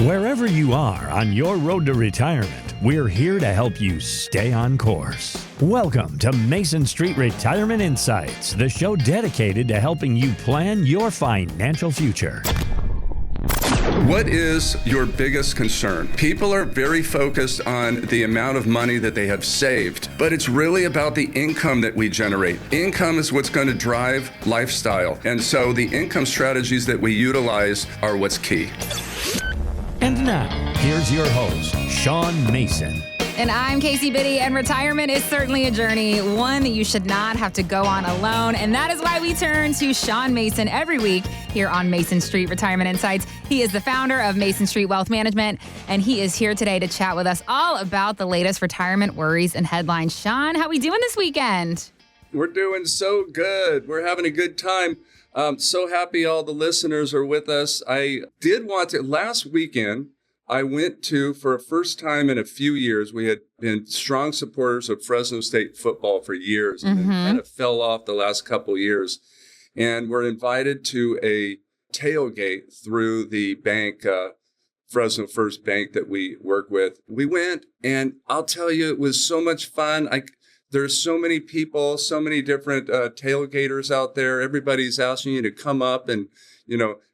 Wherever you are on your road to retirement, we're here to help you stay on course. Welcome to Mason Street Retirement Insights, the show dedicated to helping you plan your financial future. What is your biggest concern? People are very focused on the amount of money that they have saved, but it's really about the income that we generate. Income is what's going to drive lifestyle. And so the income strategies that we utilize are what's key. And now, here's your host, Sean Mason. And I'm Casey Biddy, and retirement is certainly a journey, one that you should not have to go on alone. And that is why we turn to Sean Mason every week here on Mason Street Retirement Insights. He is the founder of Mason Street Wealth Management, and he is here today to chat with us all about the latest retirement worries and headlines. Sean, how we doing this weekend? We're doing so good. We're having a good time. So happy all the listeners are with us. I did want to, last weekend, I went to, for a first time in a few years, we had been strong supporters of Fresno State football for years, and then kind of fell off the last couple years. And we're invited to a tailgate through the bank, Fresno First Bank that we work with. We went, and I'll tell you, it was so much fun. There's so many people, so many different tailgaters out there. Everybody's asking you to come up and,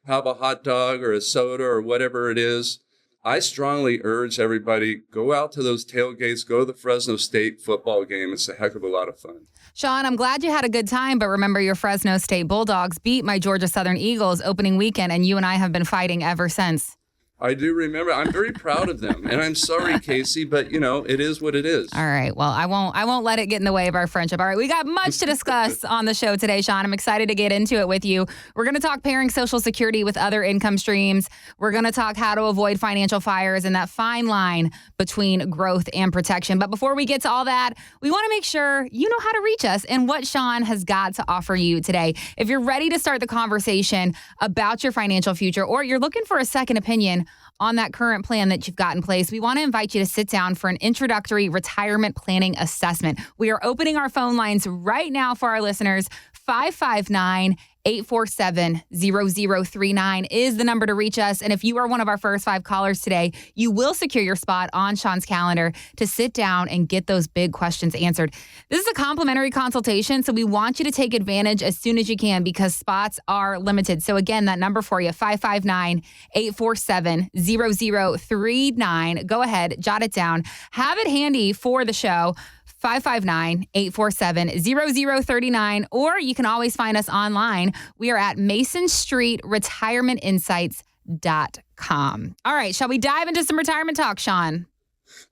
have a hot dog or a soda or whatever it is. I strongly urge everybody, go out to those tailgates, go to the Fresno State football game. It's a heck of a lot of fun. Sean, I'm glad you had a good time, but remember your Fresno State Bulldogs beat my Georgia Southern Eagles opening weekend, and you and I have been fighting ever since. I do remember. I'm very proud of them. And I'm sorry, Casey, but, it is what it is. All right. Well, I won't let it get in the way of our friendship. All right. We got much to discuss on the show today, Sean. I'm excited to get into it with you. We're going to talk pairing Social Security with other income streams. We're going to talk how to avoid financial fires and that fine line between growth and protection. But before we get to all that, we want to make sure you know how to reach us and what Sean has got to offer you today. If you're ready to start the conversation about your financial future, or you're looking for a second opinion on that current plan that you've got in place, we want to invite you to sit down for an introductory retirement planning assessment. We are opening our phone lines right now for our listeners. 559-847-0039 is the number to reach us. And if you are one of our first 5 callers today, you will secure your spot on Sean's calendar to sit down and get those big questions answered. This is a complimentary consultation, so we want you to take advantage as soon as you can because spots are limited. So again, that number for you, 559-847-0039. Go ahead, jot it down. Have it handy for the show. 559-847-0039, or you can always find us online. We are at masonstreetretirementinsights.com. All right, shall we dive into some retirement talk, Sean?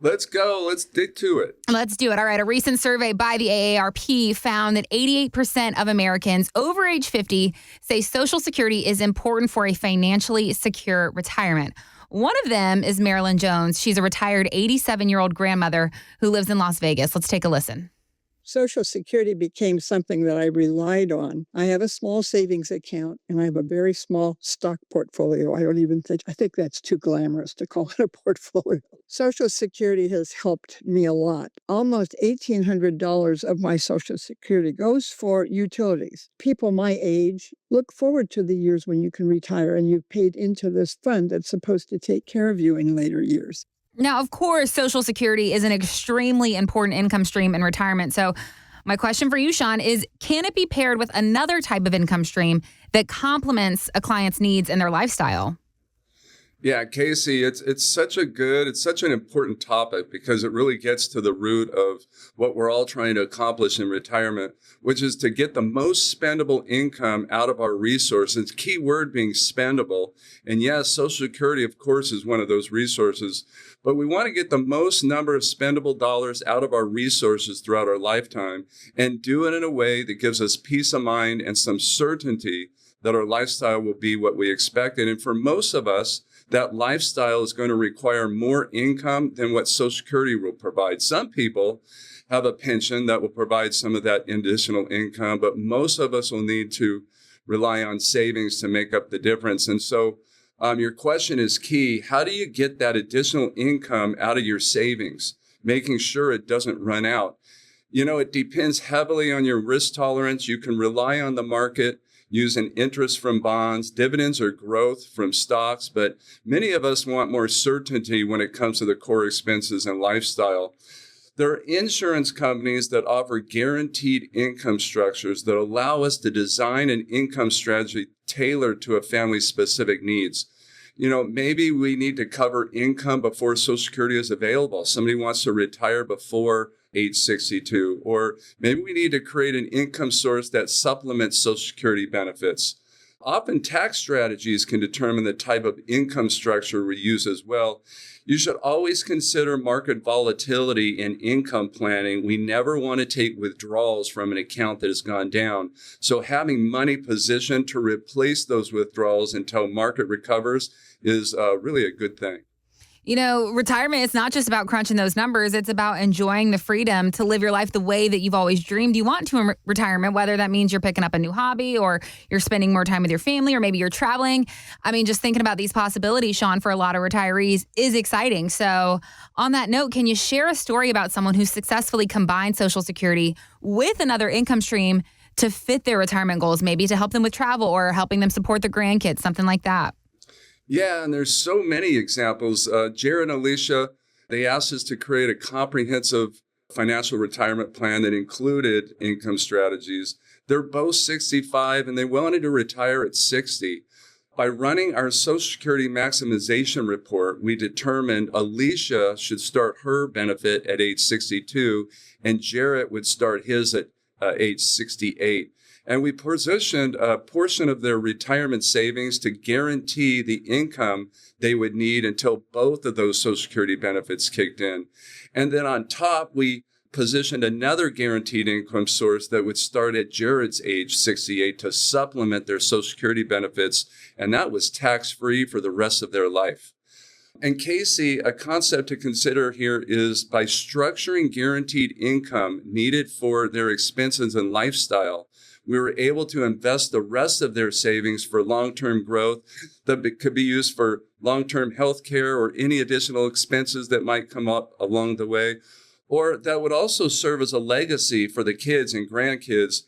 Let's go. Let's dig to it. Let's do it. All right, a recent survey by the AARP found that 88% of Americans over age 50 say Social Security is important for a financially secure retirement. One of them is Marilyn Jones. She's a retired 87-year-old grandmother who lives in Las Vegas. Let's take a listen. Social Security became something that I relied on. I have a small savings account and I have a very small stock portfolio. I think that's too glamorous to call it a portfolio. Social Security has helped me a lot. Almost $1,800 of my Social Security goes for utilities. People my age look forward to the years when you can retire and you've paid into this fund that's supposed to take care of you in later years. Now, of course, Social Security is an extremely important income stream in retirement. So my question for you, Sean, is can it be paired with another type of income stream that complements a client's needs and their lifestyle? Yeah, Casey, it's such an important topic because it really gets to the root of what we're all trying to accomplish in retirement, which is to get the most spendable income out of our resources. Key word being spendable. And yes, Social Security, of course, is one of those resources, but we want to get the most number of spendable dollars out of our resources throughout our lifetime and do it in a way that gives us peace of mind and some certainty that our lifestyle will be what we expected. And for most of us, that lifestyle is going to require more income than what Social Security will provide. Some people have a pension that will provide some of that additional income, but most of us will need to rely on savings to make up the difference. And so your question is key. How do you get that additional income out of your savings, making sure it doesn't run out? It depends heavily on your risk tolerance. You can rely on the market. using interest from bonds, dividends, or growth from stocks. But many of us want more certainty when it comes to the core expenses and lifestyle. There are insurance companies that offer guaranteed income structures that allow us to design an income strategy tailored to a family's specific needs. Maybe we need to cover income before Social Security is available. Somebody wants to retire before age 62, or maybe we need to create an income source that supplements Social Security benefits. Often tax strategies can determine the type of income structure we use as well. You should always consider market volatility in income planning. We never want to take withdrawals from an account that has gone down. So having money positioned to replace those withdrawals until market recovers is really a good thing. Retirement is not just about crunching those numbers. It's about enjoying the freedom to live your life the way that you've always dreamed you want to in retirement, whether that means you're picking up a new hobby or you're spending more time with your family or maybe you're traveling. Just thinking about these possibilities, Sean, for a lot of retirees is exciting. So on that note, can you share a story about someone who successfully combined Social Security with another income stream to fit their retirement goals, maybe to help them with travel or helping them support their grandkids, something like that? Yeah, and there's so many examples. Jared and Alicia, they asked us to create a comprehensive financial retirement plan that included income strategies. They're both 65 and they wanted to retire at 60. By running our Social Security maximization report, we determined Alicia should start her benefit at age 62 and Jarrett would start his at age 68. And we positioned a portion of their retirement savings to guarantee the income they would need until both of those Social Security benefits kicked in. And then on top, we positioned another guaranteed income source that would start at Jared's age 68 to supplement their Social Security benefits. And that was tax-free for the rest of their life. And Casey, a concept to consider here is by structuring guaranteed income needed for their expenses and lifestyle, we were able to invest the rest of their savings for long-term growth that could be used for long-term health care or any additional expenses that might come up along the way, or that would also serve as a legacy for the kids and grandkids.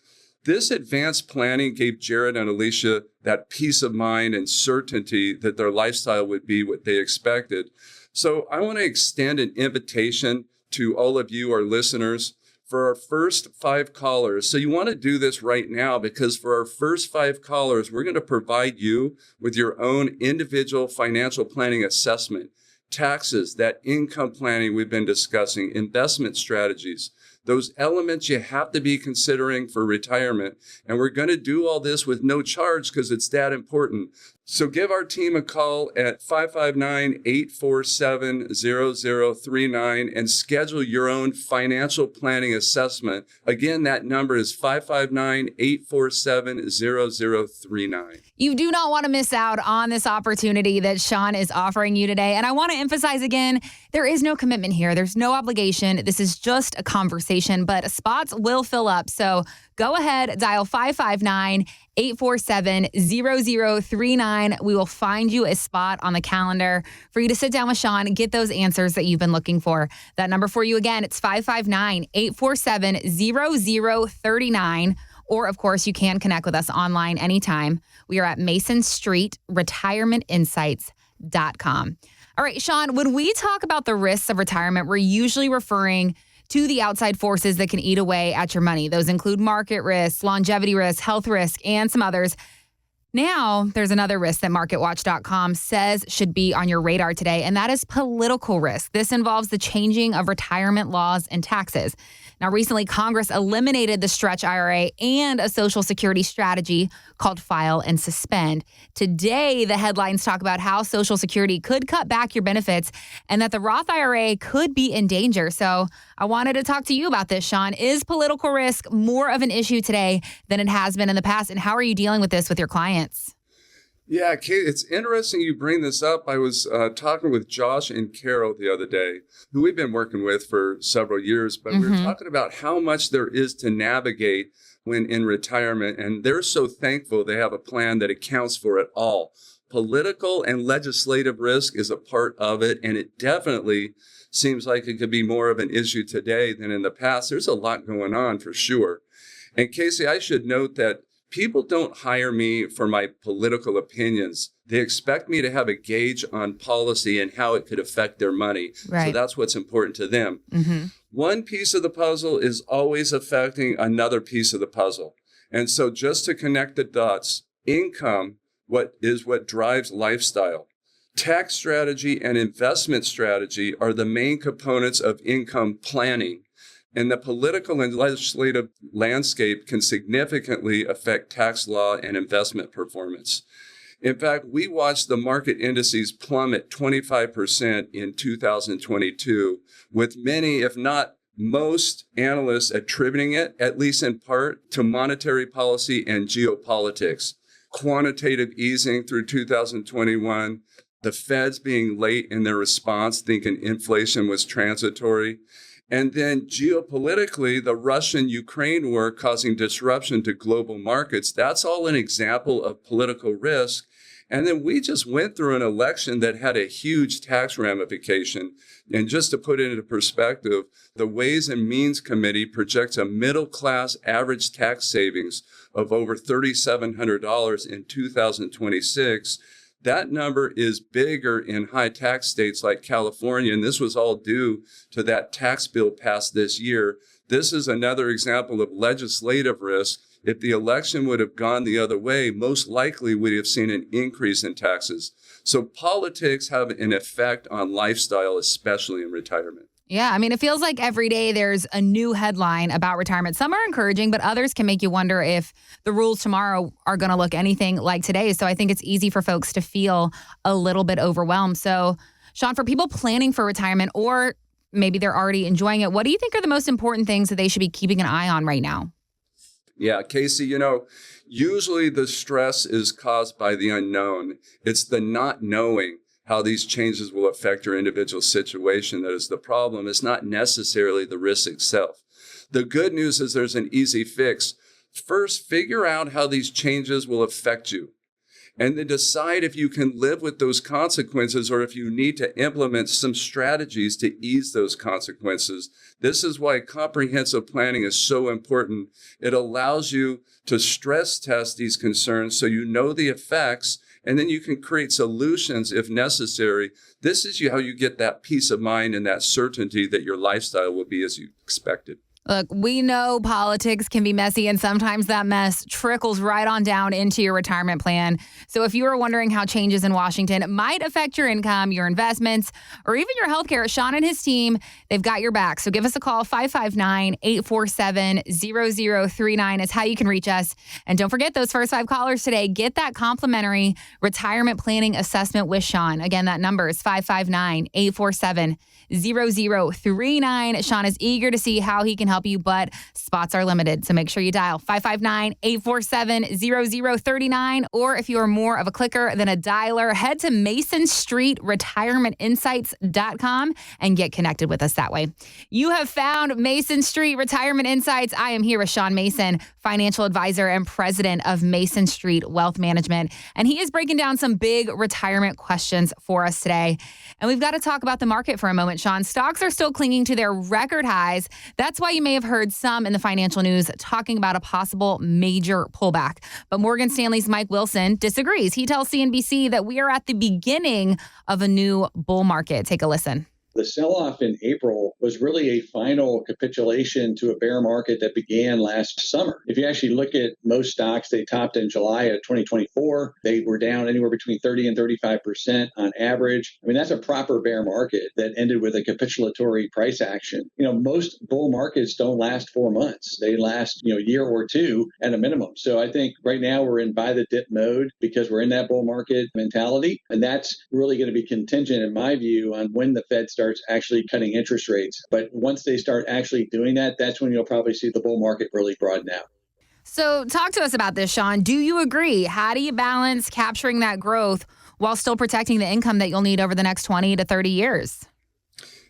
This advanced planning gave Jared and Alicia that peace of mind and certainty that their lifestyle would be what they expected. So I want to extend an invitation to all of you, our listeners, for our first 5 callers. So you want to do this right now because for our first 5 callers, we're going to provide you with your own individual financial planning assessment, taxes, that income planning we've been discussing, investment strategies, those elements you have to be considering for retirement. And we're going to do all this with no charge because it's that important. So give our team a call at 559-847-0039 and schedule your own financial planning assessment. Again, that number is 559-847-0039. You do not want to miss out on this opportunity that Sean is offering you today. And I want to emphasize again, there is no commitment here. There's no obligation. This is just a conversation, but spots will fill up. So go ahead, dial 559-847-0039. We will find you a spot on the calendar for you to sit down with Sean and get those answers that you've been looking for. That number for you again, it's 559-847-0039. Or, of course, you can connect with us online anytime. We are at Mason Street, retirementinsights.com. All right, Sean, when we talk about the risks of retirement, we're usually referring to the outside forces that can eat away at your money. Those include market risks, longevity risk, health risk, and some others. Now, there's another risk that MarketWatch.com says should be on your radar today, and that is political risk. This involves the changing of retirement laws and taxes. Now, recently, Congress eliminated the stretch IRA and a Social Security strategy called File and Suspend. Today, the headlines talk about how Social Security could cut back your benefits and that the Roth IRA could be in danger. So I wanted to talk to you about this, Sean. Is political risk more of an issue today than it has been in the past? And how are you dealing with this with your clients? Yeah, Kate, it's interesting you bring this up. I was talking with Josh and Carol the other day, who we've been working with for several years, but we were talking about how much there is to navigate when in retirement, and they're so thankful they have a plan that accounts for it all. Political and legislative risk is a part of it, and it definitely seems like it could be more of an issue today than in the past. There's a lot going on for sure. And Casey, I should note that people don't hire me for my political opinions. They expect me to have a gauge on policy and how it could affect their money. Right. So that's what's important to them. Mm-hmm. One piece of the puzzle is always affecting another piece of the puzzle. And so just to connect the dots, income, what drives lifestyle. Tax strategy and investment strategy are the main components of income planning. And the political and legislative landscape can significantly affect tax law and investment performance. In fact, we watched the market indices plummet 25% in 2022, with many, if not most, analysts attributing it, at least in part, to monetary policy and geopolitics. Quantitative easing through 2021, the Feds being late in their response, thinking inflation was transitory. And then geopolitically, the Russian-Ukraine war causing disruption to global markets, that's all an example of political risk. And then we just went through an election that had a huge tax ramification. And just to put it into perspective, the Ways and Means Committee projects a middle-class average tax savings of over $3,700 in 2026. That number is bigger in high tax states like California, and this was all due to that tax bill passed this year. This is another example of legislative risk. If the election would have gone the other way, most likely we'd have seen an increase in taxes. So politics have an effect on lifestyle, especially in retirement. Yeah, I mean, it feels like every day there's a new headline about retirement. Some are encouraging, but others can make you wonder if the rules tomorrow are going to look anything like today. So I think it's easy for folks to feel a little bit overwhelmed. So, Sean, for people planning for retirement, or maybe they're already enjoying it, what do you think are the most important things that they should be keeping an eye on right now? Yeah, Casey, usually the stress is caused by the unknown. It's the not knowing how these changes will affect your individual situation that is the problem. It's not necessarily the risk itself. The good news is there's an easy fix. First, figure out how these changes will affect you, and then decide if you can live with those consequences or if you need to implement some strategies to ease those consequences. This is why comprehensive planning is so important. It allows you to stress test these concerns so you know the effects, and then you can create solutions if necessary. This is how you get that peace of mind and that certainty that your lifestyle will be as you expected. Look, we know politics can be messy, and sometimes that mess trickles right on down into your retirement plan. So if you are wondering how changes in Washington might affect your income, your investments, or even your healthcare, Sean and his team, they've got your back. So give us a call. 559-847-0039 is how you can reach us. And don't forget, those first 5 callers today, get that complimentary retirement planning assessment with Sean. Again, that number is 559-847-0039. Sean is eager to see how he can help you, but spots are limited. So make sure you dial 559-847-0039. Or if you are more of a clicker than a dialer, head to MasonStreetRetirementInsights.com and get connected with us that way. You have found Mason Street Retirement Insights. I am here with Sean Mason, financial advisor and president of Mason Street Wealth Management. And he is breaking down some big retirement questions for us today. And we've got to talk about the market for a moment, Sean. Stocks are still clinging to their record highs. That's why you may have heard some in the financial news talking about a possible major pullback. But Morgan Stanley's Mike Wilson disagrees. He tells CNBC that we are at the beginning of a new bull market. Take a listen. The sell-off in April was really a final capitulation to a bear market that began last summer. If you actually look at most stocks, they topped in July of 2024. They were down anywhere between 30 and 35% on average. I mean, that's a proper bear market that ended with a capitulatory price action. Most bull markets don't last 4 months. They last, a year or two at a minimum. So I think right now we're in buy the dip mode because we're in that bull market mentality. And that's really going to be contingent, in my view, on when the Fed starts actually cutting interest rates. But once they start actually doing that, that's when you'll probably see the bull market really broaden out. So talk to us about this, Sean. Do you agree? How do you balance capturing that growth while still protecting the income that you'll need over the next 20 to 30 years?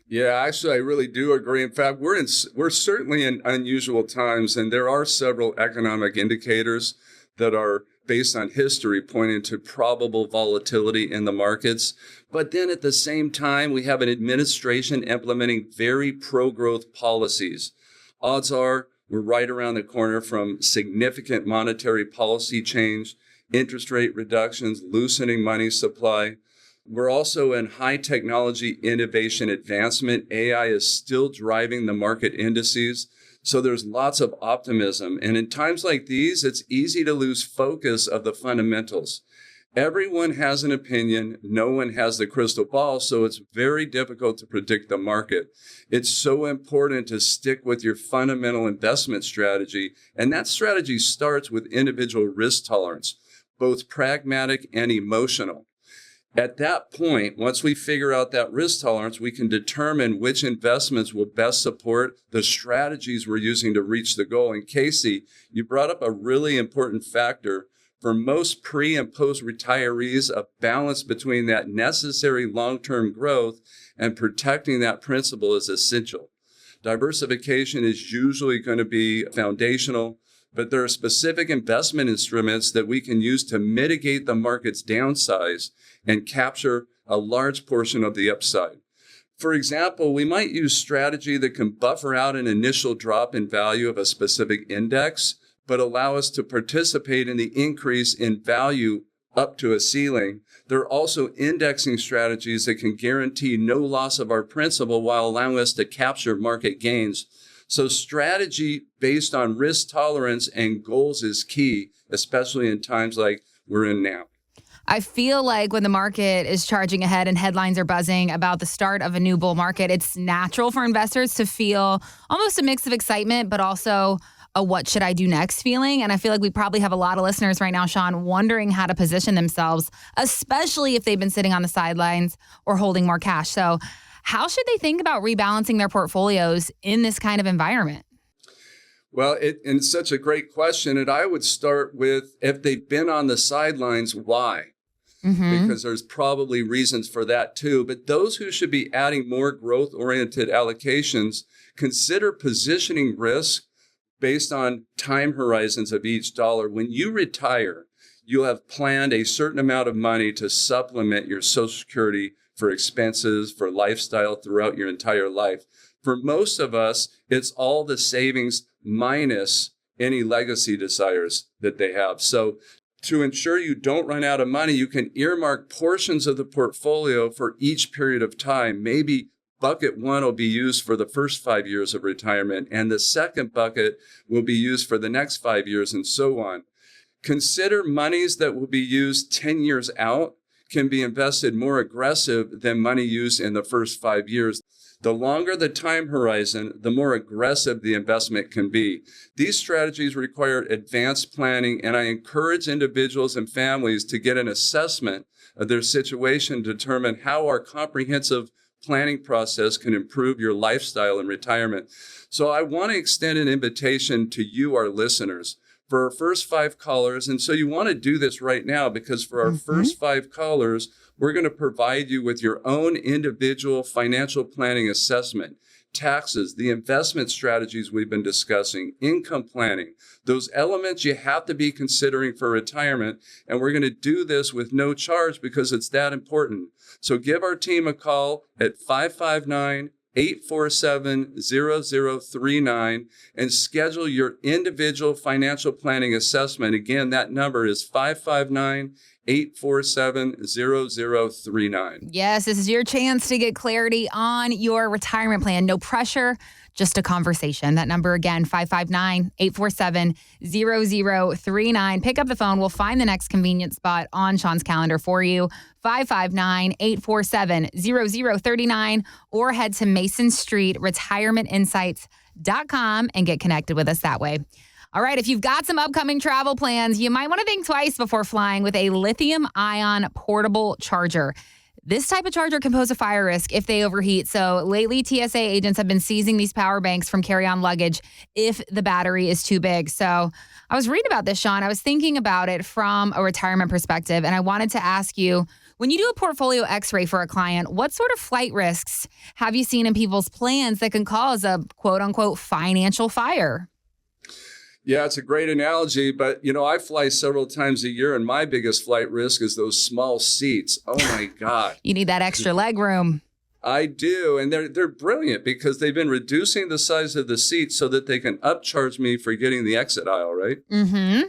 Yeah, actually, I really do agree. In fact, we're certainly in unusual times, and there are several economic indicators that are based on history pointing to probable volatility in the markets. But then at the same time, we have an administration implementing very pro-growth policies. Odds are We're right around the corner from significant monetary policy change, interest rate reductions, loosening money supply. We're also in high technology innovation advancement. AI is still driving the market indices. So there's lots of optimism. And in times like these, it's easy to lose focus of the fundamentals. Everyone has an opinion. No one has the crystal ball. So it's very difficult to predict the market. It's so important to stick with your fundamental investment strategy. And that strategy starts with individual risk tolerance, both pragmatic and emotional. At that point, once we figure out that risk tolerance, we can determine which investments will best support the strategies we're using to reach the goal. And Casey, you brought up a really important factor. For most pre- and post-retirees, a balance between that necessary long-term growth and protecting that principal is essential. Diversification is usually going to be foundational, but there are specific investment instruments that we can use to mitigate the market's downsides and capture a large portion of the upside. For example, we might use strategy that can buffer out an initial drop in value of a specific index, but allow us to participate in the increase in value up to a ceiling. There are also indexing strategies that can guarantee no loss of our principal while allowing us to capture market gains. So strategy based on risk tolerance and goals is key, especially in times like we're in now. I feel like when the market is charging ahead and headlines are buzzing about the start of a new bull market, it's natural for investors to feel almost a mix of excitement, but also a what should I do next feeling. And I feel like we probably have a lot of listeners right now, Sean, wondering how to position themselves, especially if they've been sitting on the sidelines or holding more cash. So how should they think about rebalancing their portfolios in this kind of environment? Well, it's such a great question. And I would start with, if they've been on the sidelines, why? Because there's probably reasons for that too. But those who should be adding more growth-oriented allocations, consider positioning risk based on time horizons of each dollar. When you retire, you'll have planned a certain amount of money to supplement your Social Security for expenses, for lifestyle throughout your entire life. For most of us, it's all the savings minus any legacy desires that they have. So to ensure you don't run out of money, you can earmark portions of the portfolio for each period of time. Maybe bucket one will be used for the first 5 years of retirement, and the second bucket will be used for the next 5 years, and so on. Consider monies that will be used 10 years out can be invested more aggressive than money used in the first 5 years. The longer the time horizon, the more aggressive the investment can be. These strategies require advanced planning, and I encourage individuals and families to get an assessment of their situation to determine how our comprehensive planning process can improve your lifestyle in retirement. So I want to extend an invitation to you, our listeners, for our first 5 callers. And so you want to do this right now, because for our first 5 callers, we're going to provide you with your own individual financial planning assessment, taxes, the investment strategies we've been discussing, income planning, those elements you have to be considering for retirement. And we're going to do this with no charge because it's that important. So give our team a call at 559-847-0039 and schedule your individual financial planning assessment. Again, that number is 559-847-0039. Yes, this is your chance to get clarity on your retirement plan. No pressure, just a conversation. That number again, 559-847-0039. Pick up the phone. We'll find the next convenient spot on Sean's calendar for you. 559-847-0039, or head to MasonStreetRetirementInsights.com and get connected with us that way. All right, if you've got some upcoming travel plans, you might want to think twice before flying with a lithium-ion portable charger. This type of charger can pose a fire risk if they overheat. So lately, TSA agents have been seizing these power banks from carry-on luggage if the battery is too big. So I was reading about this, Sean. I was thinking about it from a retirement perspective, and I wanted to ask you, when you do a portfolio x-ray for a client, what sort of flight risks have you seen in people's plans that can cause a quote-unquote financial fire? Yeah, it's a great analogy, but I fly several times a year, and my biggest flight risk is those small seats. Oh my God. You need that extra leg room. I do, and they're brilliant because they've been reducing the size of the seat so that they can upcharge me for getting the exit aisle, right? Mm-hmm.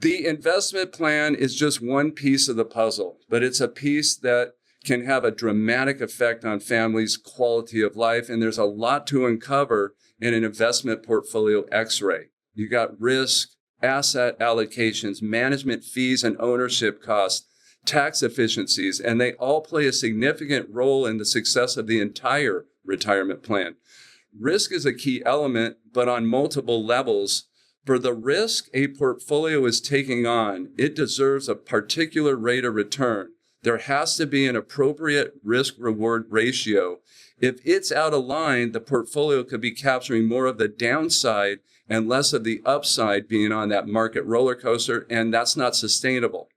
The investment plan is just one piece of the puzzle, but it's a piece that can have a dramatic effect on families' quality of life, and there's a lot to uncover in an investment portfolio X-ray. You got risk, asset allocations, management fees and ownership costs, tax efficiencies, and they all play a significant role in the success of the entire retirement plan. Risk is a key element, but on multiple levels. For the risk a portfolio is taking on, it deserves a particular rate of return. There has to be an appropriate risk-reward ratio. If it's out of line, the portfolio could be capturing more of the downside and less of the upside being on that market roller coaster, and that's not sustainable.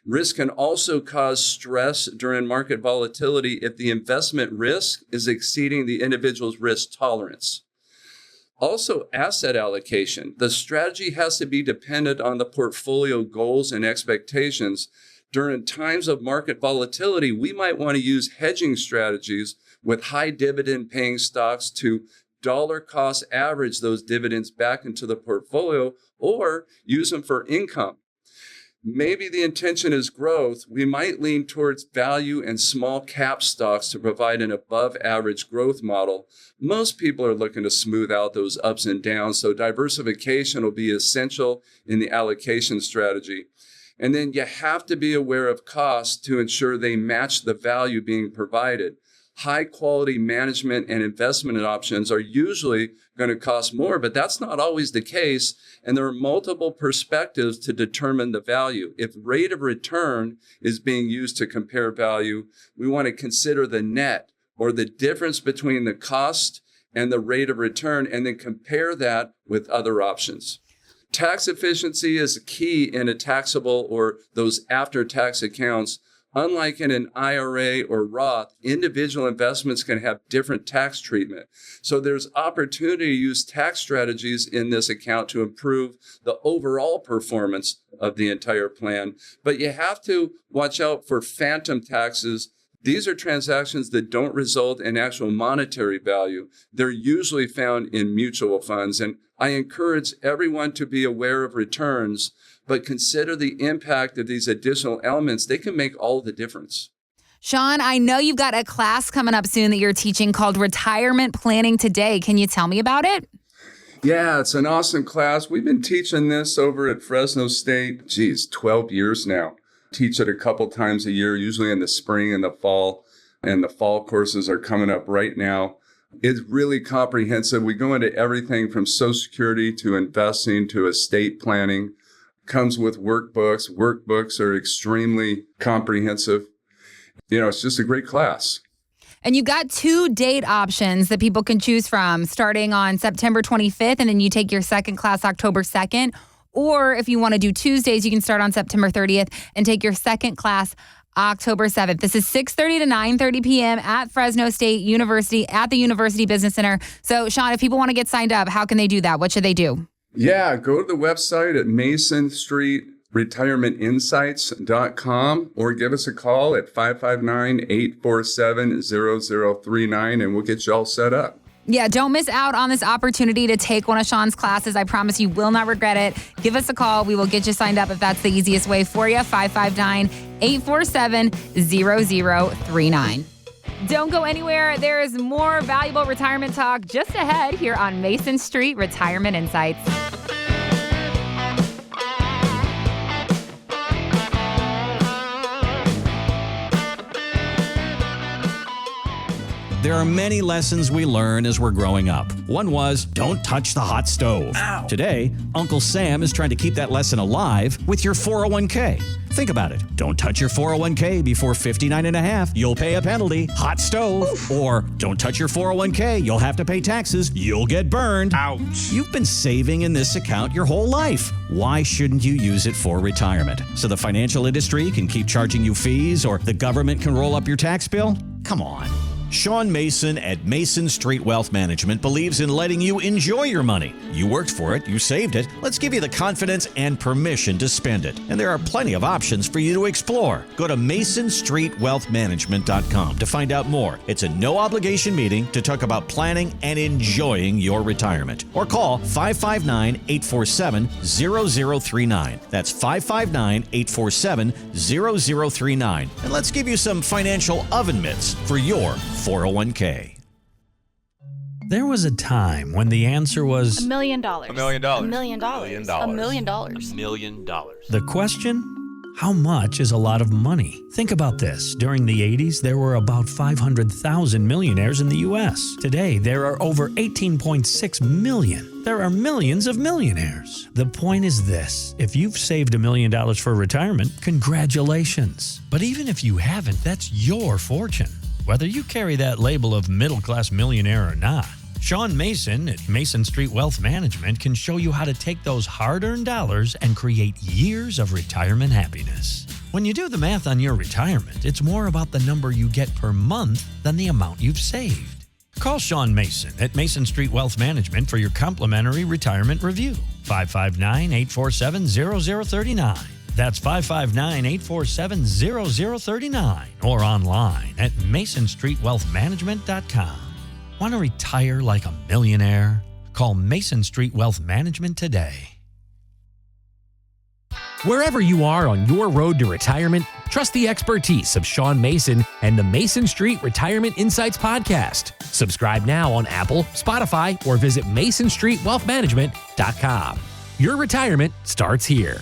Risk can also cause stress during market volatility if the investment risk is exceeding the individual's risk tolerance. Also, asset allocation. The strategy has to be dependent on the portfolio goals and expectations. During times of market volatility, we might want to use hedging strategies with high dividend paying stocks to dollar cost average those dividends back into the portfolio or use them for income. Maybe the intention is growth. We might lean towards value and small cap stocks to provide an above average growth model. Most people are looking to smooth out those ups and downs, so diversification will be essential in the allocation strategy. And then you have to be aware of costs to ensure they match the value being provided. High quality management and investment options are usually going to cost more, but that's not always the case. And there are multiple perspectives to determine the value. If rate of return is being used to compare value, we want to consider the net or the difference between the cost and the rate of return, and then compare that with other options. Tax efficiency is key in a taxable or those after-tax accounts. Unlike in an IRA or Roth, individual investments can have different tax treatment. So there's opportunity to use tax strategies in this account to improve the overall performance of the entire plan. But you have to watch out for phantom taxes. These are transactions that don't result in actual monetary value. They're usually found in mutual funds. And I encourage everyone to be aware of returns, but consider the impact of these additional elements. They can make all the difference. Sean, I know you've got a class coming up soon that you're teaching called Retirement Planning Today. Can you tell me about it? Yeah, it's an awesome class. We've been teaching this over at Fresno State, 12 years now. Teach it a couple times a year, usually in the spring and the fall. And the fall courses are coming up right now. It's really comprehensive. We go into everything from Social Security to investing to estate planning. Comes with workbooks. Workbooks are extremely comprehensive. It's just a great class. And you got 2 date options that people can choose from, starting on September 25th, and then you take your second class October 2nd. Or if you want to do Tuesdays, you can start on September 30th and take your second class October 7th. This is 6:30 to 9:30 p.m. at Fresno State University at the University Business Center. So, Sean, if people want to get signed up, how can they do that? What should they do? Yeah, go to the website at masonstreetretirementinsights.com or give us a call at 559-847-0039 and we'll get you all set up. Yeah, don't miss out on this opportunity to take one of Sean's classes. I promise you will not regret it. Give us a call. We will get you signed up if that's the easiest way for you. 559-847-0039. Don't go anywhere. There is more valuable retirement talk just ahead here on Mason Street Retirement Insights. There are many lessons we learn as we're growing up. One was, don't touch the hot stove. Ow. Today, Uncle Sam is trying to keep that lesson alive with your 401k. Think about it. Don't touch your 401k before 59 and a half. You'll pay a penalty. Hot stove. Oof. Or don't touch your 401k. You'll have to pay taxes. You'll get burned. Ouch. You've been saving in this account your whole life. Why shouldn't you use it for retirement? So the financial industry can keep charging you fees or the government can roll up your tax bill? Come on. Sean Mason at Mason Street Wealth Management believes in letting you enjoy your money. You worked for it, you saved it. Let's give you the confidence and permission to spend it. And there are plenty of options for you to explore. Go to masonstreetwealthmanagement.com to find out more. It's a no-obligation meeting to talk about planning and enjoying your retirement. Or call 559-847-0039. That's 559-847-0039. And let's give you some financial oven mitts for your 401k. There was a time when the answer was $1 million. $1 million. $1 million. $1 million. $1 million. the question, how much is a lot of money? Think about this. During the 80s, there were about 500,000 millionaires in the U.S. Today, there are over 18.6 million. There are millions of millionaires. The point is this. If you've saved $1 million for retirement, congratulations. But even if you haven't, that's your fortune. Whether you carry that label of middle-class millionaire or not, Sean Mason at Mason Street Wealth Management can show you how to take those hard-earned dollars and create years of retirement happiness. When you do the math on your retirement, it's more about the number you get per month than the amount you've saved. Call Sean Mason at Mason Street Wealth Management for your complimentary retirement review. 559-847-0039. That's 559-847-0039 or online at masonstreetwealthmanagement.com. Want to retire like a millionaire? Call Mason Street Wealth Management today. Wherever you are on your road to retirement, trust the expertise of Sean Mason and the Mason Street Retirement Insights podcast. Subscribe now on Apple, Spotify, or visit masonstreetwealthmanagement.com. Your retirement starts here.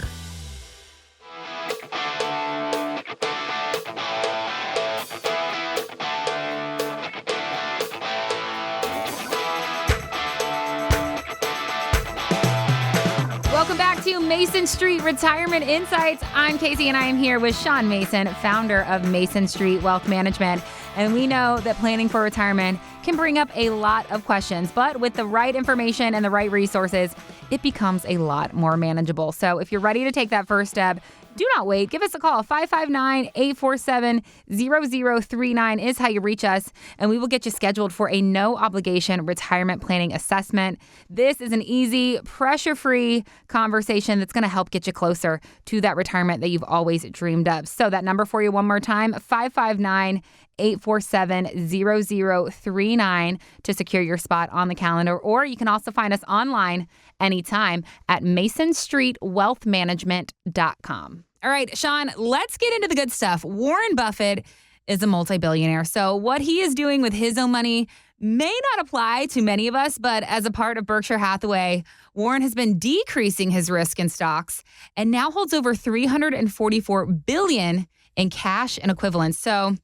Welcome back to Mason Street Retirement Insights. I'm Casey and I am here with Sean Mason, founder of Mason Street Wealth Management. And we know that planning for retirement can bring up a lot of questions, but with the right information and the right resources, it becomes a lot more manageable. So if you're ready to take that first step, do not wait. Give us a call. 559-847-0039 is how you reach us, and we will get you scheduled for a no-obligation retirement planning assessment. This is an easy, pressure-free conversation that's going to help get you closer to that retirement that you've always dreamed of. So that number for you one more time, 559-847-0039 to secure your spot on the calendar, or you can also find us online anytime at masonstreetwealthmanagement.com. All right, Sean, let's get into the good stuff. Warren Buffett is a multi-billionaire, so what he is doing with his own money may not apply to many of us, but as a part of Berkshire Hathaway, Warren has been decreasing his risk in stocks and now holds over $344 billion in cash and equivalents. So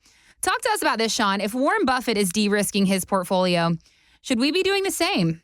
talk to us about this, Sean. If Warren Buffett is de-risking his portfolio, should we be doing the same?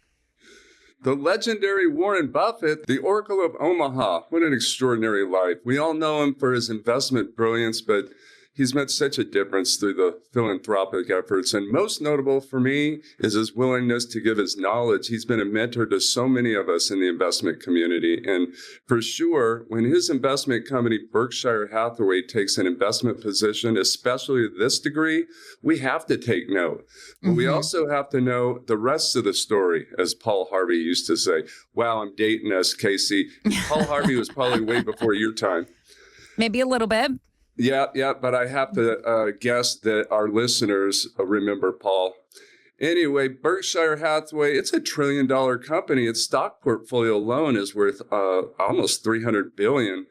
The legendary Warren Buffett, the Oracle of Omaha. What an extraordinary life. We all know him for his investment brilliance, but he's made such a difference through the philanthropic efforts. And most notable for me is his willingness to give his knowledge. He's been a mentor to so many of us in the investment community. And for sure, when his investment company, Berkshire Hathaway, takes an investment position, especially this degree, we have to take note. But we also have to know the rest of the story, as Paul Harvey used to say. Wow, I'm dating us, Casey. Paul Harvey was probably way before your time. Maybe a little bit. Yeah, but I have to guess that our listeners remember Paul. Anyway, Berkshire Hathaway, it's a $1 trillion company. Its stock portfolio alone is worth almost $300 billion.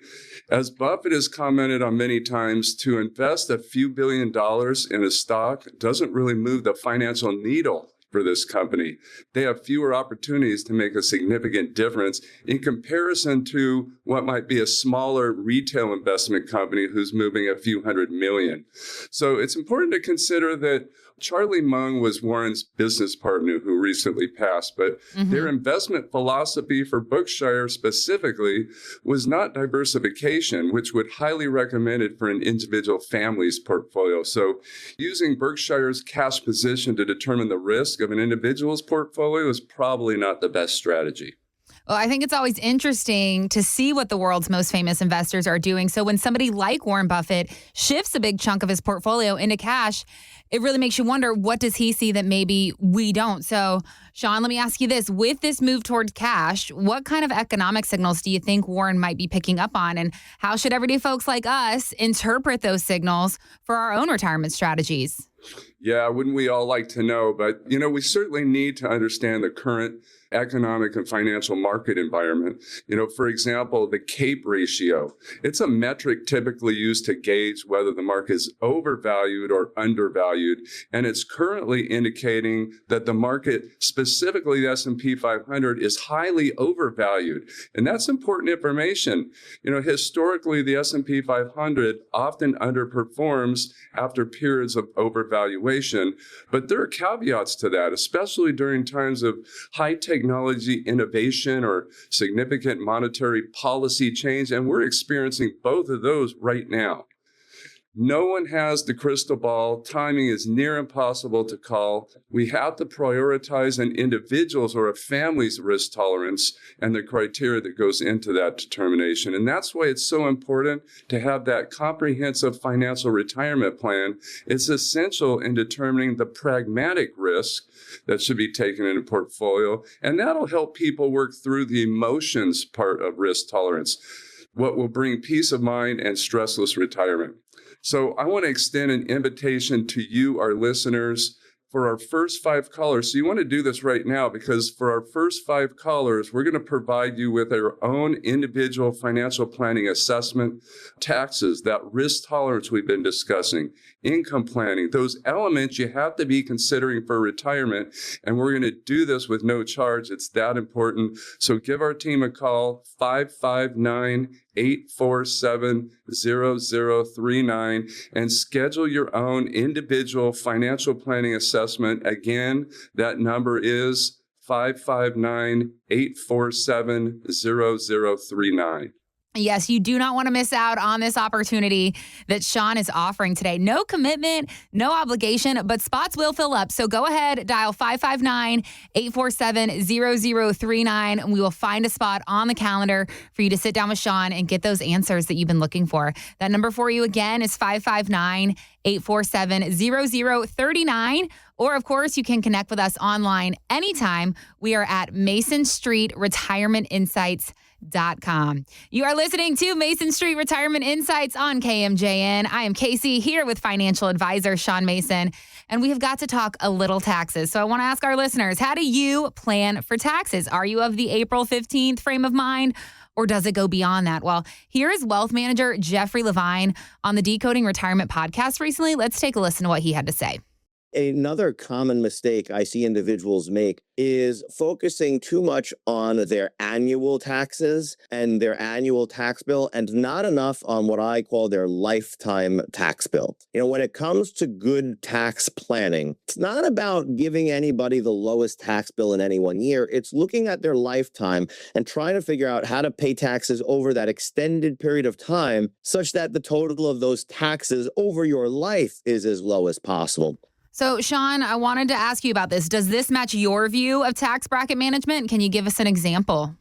As Buffett has commented on many times, to invest a few $1 billion in a stock doesn't really move the financial needle for this company. They have fewer opportunities to make a significant difference in comparison to what might be a smaller retail investment company who's moving a few $100 million. So it's important to consider that Charlie Mung was Warren's business partner who recently passed, but their investment philosophy for Berkshire specifically was not diversification, which would highly recommend it for an individual family's portfolio. So using Berkshire's cash position to determine the risk of an individual's portfolio is probably not the best strategy. Well, I think it's always interesting to see what the world's most famous investors are doing. So when somebody like Warren Buffett shifts a big chunk of his portfolio into cash, it really makes you wonder, what does he see that maybe we don't? So, Sean, let me ask you this. With this move towards cash, what kind of economic signals do you think Warren might be picking up on? And how should everyday folks like us interpret those signals for our own retirement strategies? Yeah, wouldn't we all like to know? But, we certainly need to understand the current economic and financial market environment. For example, the CAPE ratio. It's a metric typically used to gauge whether the market is overvalued or undervalued. And it's currently indicating that the market, specifically the S&P 500, is highly overvalued. And that's important information. Historically, the S&P 500 often underperforms after periods of overvaluation. But there are caveats to that, especially during times of high technology innovation or significant monetary policy change. And we're experiencing both of those right now. No one has the crystal ball. Timing is near impossible to call. We have to prioritize an individual's or a family's risk tolerance and the criteria that goes into that determination. And that's why it's so important to have that comprehensive financial retirement plan. It's essential in determining the pragmatic risk that should be taken in a portfolio. And that'll help people work through the emotions part of risk tolerance, what will bring peace of mind and stressless retirement. So I want to extend an invitation to you, our listeners, for our first 5 callers. So you want to do this right now, because for our first 5 callers, we're going to provide you with our own individual financial planning assessment, taxes, that risk tolerance we've been discussing, income planning, those elements you have to be considering for retirement. And we're going to do this with no charge. It's that important. So give our team a call, 559-847-0039, and schedule your own individual financial planning assessment. Again, that number is 559-847-0039. Yes, you do not want to miss out on this opportunity that Sean is offering today. No commitment, no obligation, but spots will fill up. So go ahead, dial 559-847-0039, and we will find a spot on the calendar for you to sit down with Sean and get those answers that you've been looking for. That number for you again is 559-847-0039. Or, of course, you can connect with us online anytime. We are at Mason Street Retirement Insights.com. You are listening to Mason Street Retirement Insights on KMJN. I am Casey, here with financial advisor Sean Mason, and we have got to talk a little taxes. So I want to ask our listeners, how do you plan for taxes? Are you of the April 15th frame of mind, or does it go beyond that? Well, here is wealth manager Jeffrey Levine on the Decoding Retirement podcast recently. Let's take a listen to what he had to say. Another common mistake I see individuals make is focusing too much on their annual taxes and their annual tax bill, and not enough on what I call their lifetime tax bill. When it comes to good tax planning, it's not about giving anybody the lowest tax bill in any one year. It's looking at their lifetime and trying to figure out how to pay taxes over that extended period of time, such that the total of those taxes over your life is as low as possible. So, Sean, I wanted to ask you about this. Does this match your view of tax bracket management? Can you give us an example?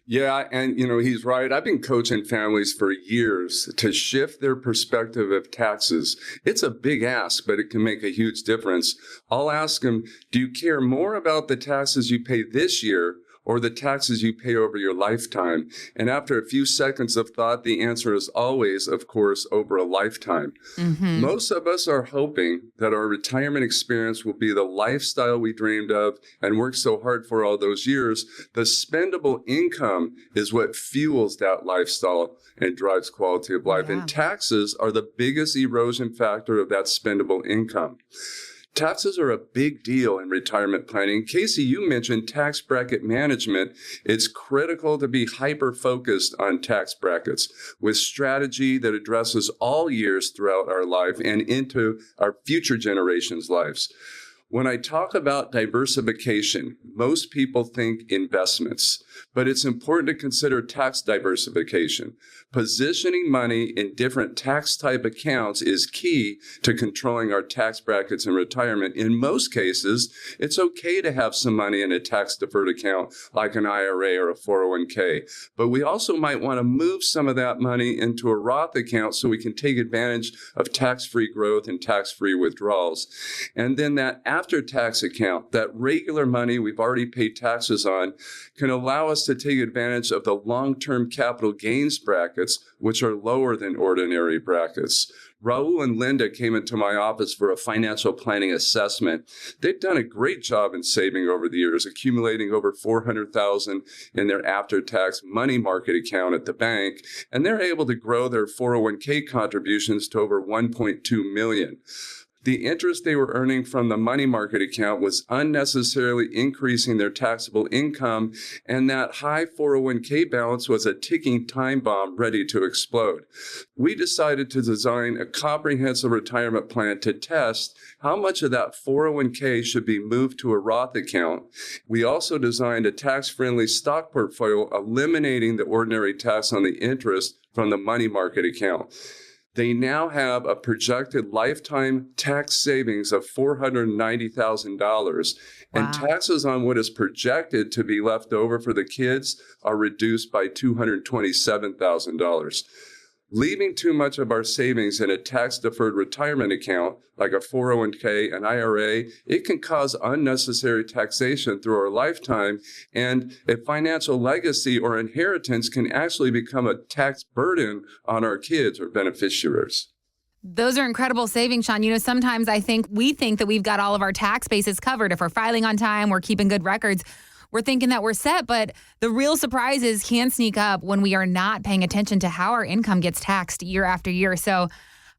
Yeah, and he's right. I've been coaching families for years to shift their perspective of taxes. It's a big ask, but it can make a huge difference. I'll ask them, do you care more about the taxes you pay this year or the taxes you pay over your lifetime? And after a few seconds of thought, the answer is always, of course, over a lifetime. Mm-hmm. Most of us are hoping that our retirement experience will be the lifestyle we dreamed of and worked so hard for all those years. The spendable income is what fuels that lifestyle and drives quality of life. Yeah. And taxes are the biggest erosion factor of that spendable income. Taxes are a big deal in retirement planning. Casey, you mentioned tax bracket management. It's critical to be hyper-focused on tax brackets with strategy that addresses all years throughout our life and into our future generations' lives. When I talk about diversification, most people think investments, but it's important to consider tax diversification. Positioning money in different tax type accounts is key to controlling our tax brackets in retirement. In most cases, it's okay to have some money in a tax deferred account like an IRA or a 401k, but we also might want to move some of that money into a Roth account so we can take advantage of tax-free growth and tax-free withdrawals. And then that after-tax account, that regular money we've already paid taxes on, can allow us to take advantage of the long-term capital gains brackets, which are lower than ordinary brackets. Raul and Linda came into my office for a financial planning assessment. They've done a great job in saving over the years, accumulating over $400,000 in their after-tax money market account at the bank, and they're able to grow their 401k contributions to over $1.2 million. The interest they were earning from the money market account was unnecessarily increasing their taxable income, and that high 401k balance was a ticking time bomb ready to explode. We decided to design a comprehensive retirement plan to test how much of that 401k should be moved to a Roth account. We also designed a tax-friendly stock portfolio, eliminating the ordinary tax on the interest from the money market account. They now have a projected lifetime tax savings of $490,000, and taxes on what is projected to be left over for the kids are reduced by $227,000. Leaving too much of our savings in a tax-deferred retirement account, like a 401k, an IRA, it can cause unnecessary taxation through our lifetime, and a financial legacy or inheritance can actually become a tax burden on our kids or beneficiaries. Those are incredible savings, Sean. You know, sometimes we think that we've got all of our tax bases covered. If we're filing on time, we're keeping good records, we're thinking that we're set, but the real surprises can sneak up when we are not paying attention to how our income gets taxed year after year. So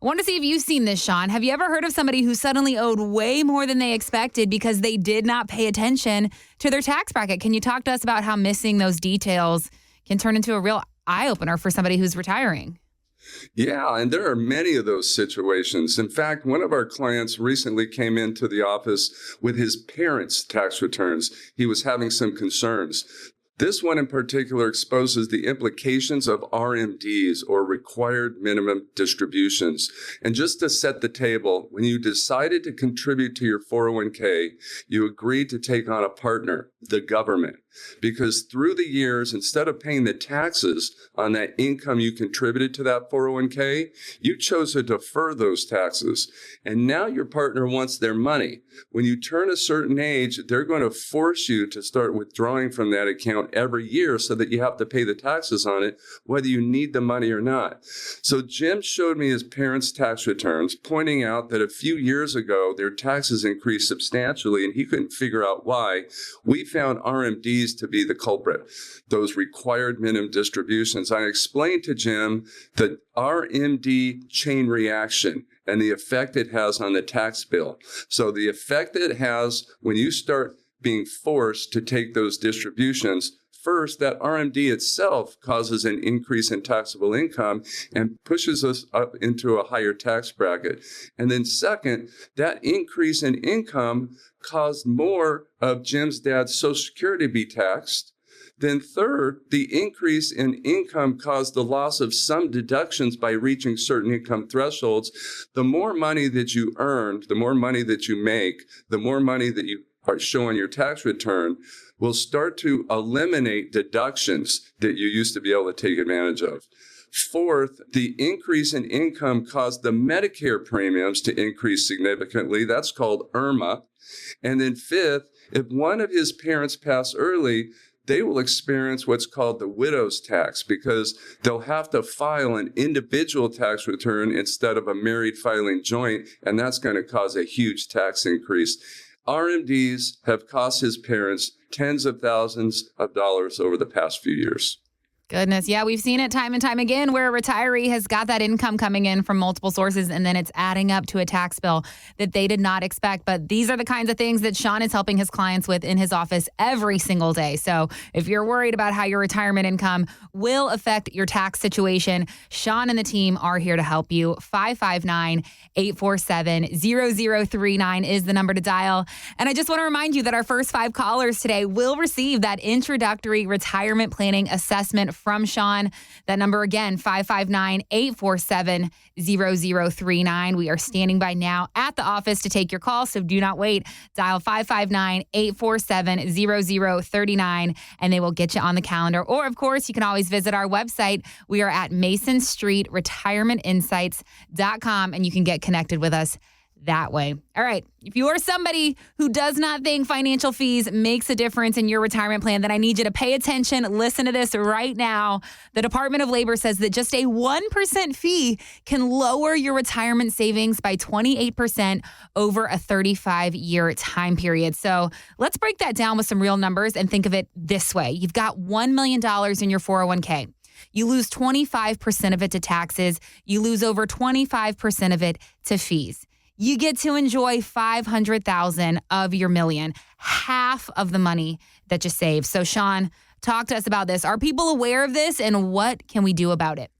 I want to see if you've seen this, Sean. Have you ever heard of somebody who suddenly owed way more than they expected because they did not pay attention to their tax bracket? Can you talk to us about how missing those details can turn into a real eye-opener for somebody who's retiring? Yeah, and there are many of those situations. In fact, one of our clients recently came into the office with his parents' tax returns. He was having some concerns. This one in particular exposes the implications of RMDs, or required minimum distributions. And just to set the table, when you decided to contribute to your 401k, you agreed to take on a partner, the government. Because through the years, instead of paying the taxes on that income you contributed to that 401k, you chose to defer those taxes. And now your partner wants their money. When you turn a certain age, they're going to force you to start withdrawing from that account every year so that you have to pay the taxes on it, whether you need the money or not. So Jim showed me his parents' tax returns, pointing out that a few years ago, their taxes increased substantially, and he couldn't figure out why. We found RMDs to be the culprit, those required minimum distributions. I explained to Jim the RMD chain reaction and the effect it has on the tax bill. So the effect it has when you start being forced to take those distributions, first, that RMD itself causes an increase in taxable income and pushes us up into a higher tax bracket. And then second, that increase in income caused more of Jim's dad's Social Security to be taxed. Then third, the increase in income caused the loss of some deductions by reaching certain income thresholds. The more money that you earned, the more money that you make, the more money that you are showing your tax return will start to eliminate deductions that you used to be able to take advantage of. Fourth, the increase in income caused the Medicare premiums to increase significantly. That's called IRMA. And then fifth, if one of his parents pass early, they will experience what's called the widow's tax because they'll have to file an individual tax return instead of a married filing joint, and that's going to cause a huge tax increase. RMDs have cost his parents tens of thousands of dollars over the past few years. Goodness. Yeah, we've seen it time and time again where a retiree has got that income coming in from multiple sources and then it's adding up to a tax bill that they did not expect. But these are the kinds of things that Sean is helping his clients with in his office every single day. So if you're worried about how your retirement income will affect your tax situation, Sean and the team are here to help you. 559-847-0039 is the number to dial. And I just want to remind you that our first 5 callers today will receive that introductory retirement planning assessment from Sean. That number again, 559-847-0039. We are standing by now at the office to take your call, so do not wait. Dial 559-847-0039, and they will get you on the calendar. Or, of course, you can always visit our website. We are at MasonStreetRetirementInsights.com, and you can get connected with us that way. All right. If you are somebody who does not think financial fees makes a difference in your retirement plan, then I need you to pay attention. Listen to this right now. The Department of Labor says that just a 1% fee can lower your retirement savings by 28% over a 35-year time period. So let's break that down with some real numbers and think of it this way. You've got $1 million in your 401k. You lose 25% of it to taxes. You lose over 25% of it to fees. You get to enjoy $500,000 of your million, half of the money that you save. So, Sean, talk to us about this. Are people aware of this, and what can we do about it?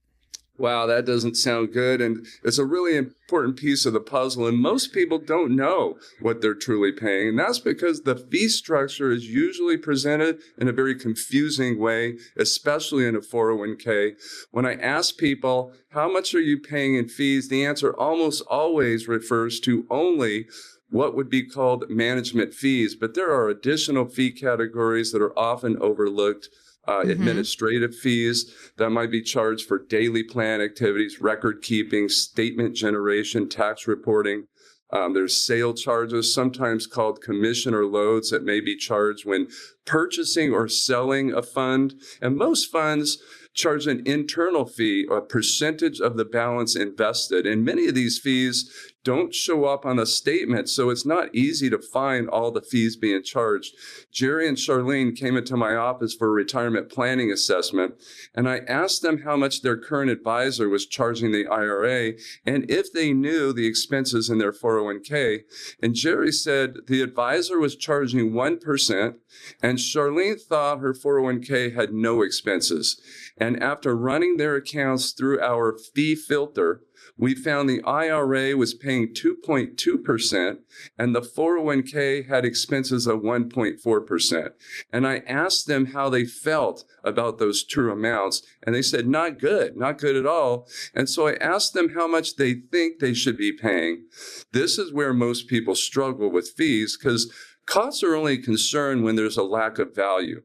Wow, that doesn't sound good. And it's a really important piece of the puzzle. And most people don't know what they're truly paying. And that's because the fee structure is usually presented in a very confusing way, especially in a 401k. When I ask people, how much are you paying in fees? The answer almost always refers to only what would be called management fees. But there are additional fee categories that are often overlooked. Administrative fees that might be charged for daily plan activities, record keeping, statement generation, tax reporting. There's sale charges, sometimes called commission or loads, that may be charged when purchasing or selling a fund. And most funds charge an internal fee, or a percentage of the balance invested. And many of these fees don't show up on a statement, so it's not easy to find all the fees being charged. Jerry and Charlene came into my office for a retirement planning assessment, and I asked them how much their current advisor was charging the IRA and if they knew the expenses in their 401k. And Jerry said the advisor was charging 1%, and Charlene thought her 401k had no expenses. And after running their accounts through our fee filter, we found the IRA was paying 2.2% and the 401k had expenses of 1.4%. And I asked them how they felt about those true amounts, and they said, not good at all. And so I asked them how much they think they should be paying. This is where most people struggle with fees, because costs are only concerned when there's a lack of value.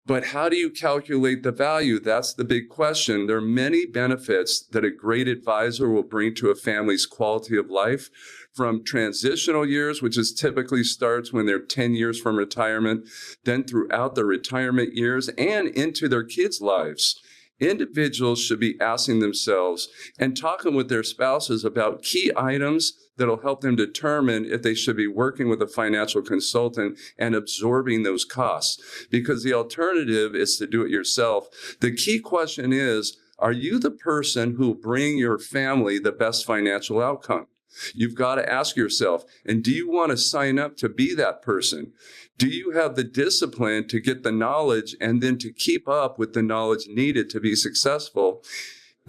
But how do you calculate the value? That's the big question. There are many benefits that a great advisor will bring to a family's quality of life, from transitional years, which is typically starts when they're 10 years from retirement, then throughout their retirement years and into their kids' lives. Individuals should be asking themselves and talking with their spouses about key items that'll help them determine if they should be working with a financial consultant and absorbing those costs, because the alternative is to do it yourself. The key question is, are you the person who will bring your family the best financial outcome? You've got to ask yourself, and do you want to sign up to be that person? Do you have the discipline to get the knowledge and then to keep up with the knowledge needed to be successful?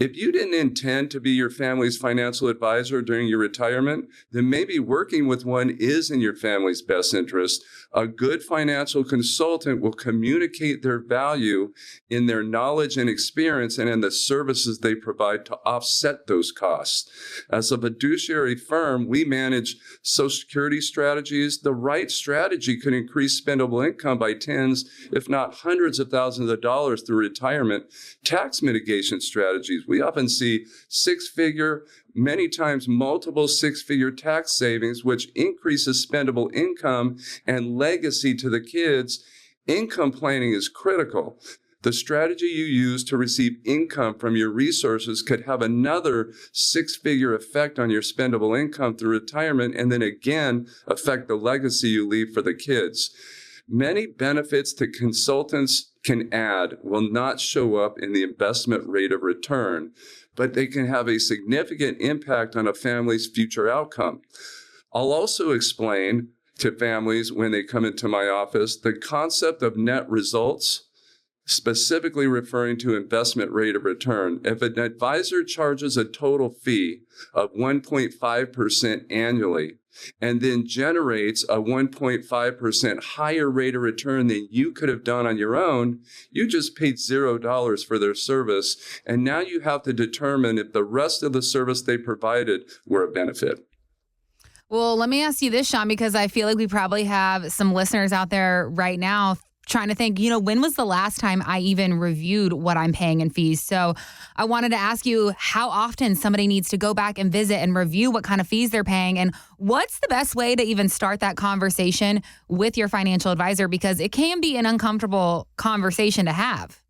If you didn't intend to be your family's financial advisor during your retirement, then maybe working with one is in your family's best interest. A good financial consultant will communicate their value in their knowledge and experience and in the services they provide to offset those costs. As a fiduciary firm, we manage Social Security strategies. The right strategy could increase spendable income by tens, if not hundreds of thousands of dollars through retirement. Tax mitigation strategies. We often see six-figure, many times multiple six-figure tax savings, which increases spendable income and legacy to the kids. Income planning is critical. The strategy you use to receive income from your resources could have another six-figure effect on your spendable income through retirement, and then again affect the legacy you leave for the kids. Many benefits that consultants can add will not show up in the investment rate of return, but they can have a significant impact on a family's future outcome. I'll also explain to families when they come into my office the concept of net results, specifically referring to investment rate of return. If an advisor charges a total fee of 1.5% annually and then generates a 1.5% higher rate of return than you could have done on your own, you just paid $0 for their service. And now you have to determine if the rest of the service they provided were a benefit. Well, let me ask you this, Sean, because I feel like we probably have some listeners out there right now trying to think, when was the last time I even reviewed what I'm paying in fees? So I wanted to ask you how often somebody needs to go back and visit and review what kind of fees they're paying, and what's the best way to even start that conversation with your financial advisor, because it can be an uncomfortable conversation to have.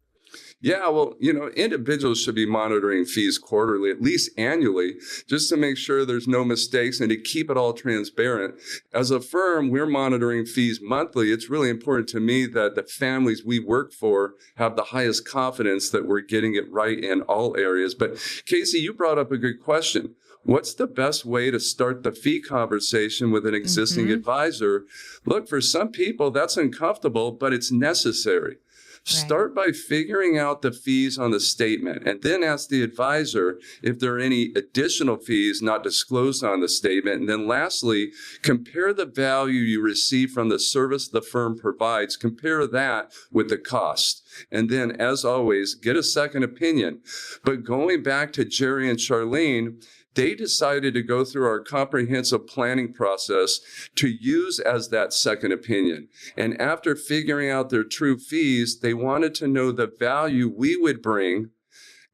Yeah, well, individuals should be monitoring fees quarterly, at least annually, just to make sure there's no mistakes and to keep it all transparent. As a firm, we're monitoring fees monthly. It's really important to me that the families we work for have the highest confidence that we're getting it right in all areas. But Casey, you brought up a good question. What's the best way to start the fee conversation with an existing advisor? Look, for some people, that's uncomfortable, but it's necessary. Start by figuring out the fees on the statement and then ask the advisor if there are any additional fees not disclosed on the statement. And then lastly, compare the value you receive from the service the firm provides. Compare that with the cost. And then, as always, get a second opinion. But going back to Jerry and Charlene, they decided to go through our comprehensive planning process to use as that second opinion. And after figuring out their true fees, they wanted to know the value we would bring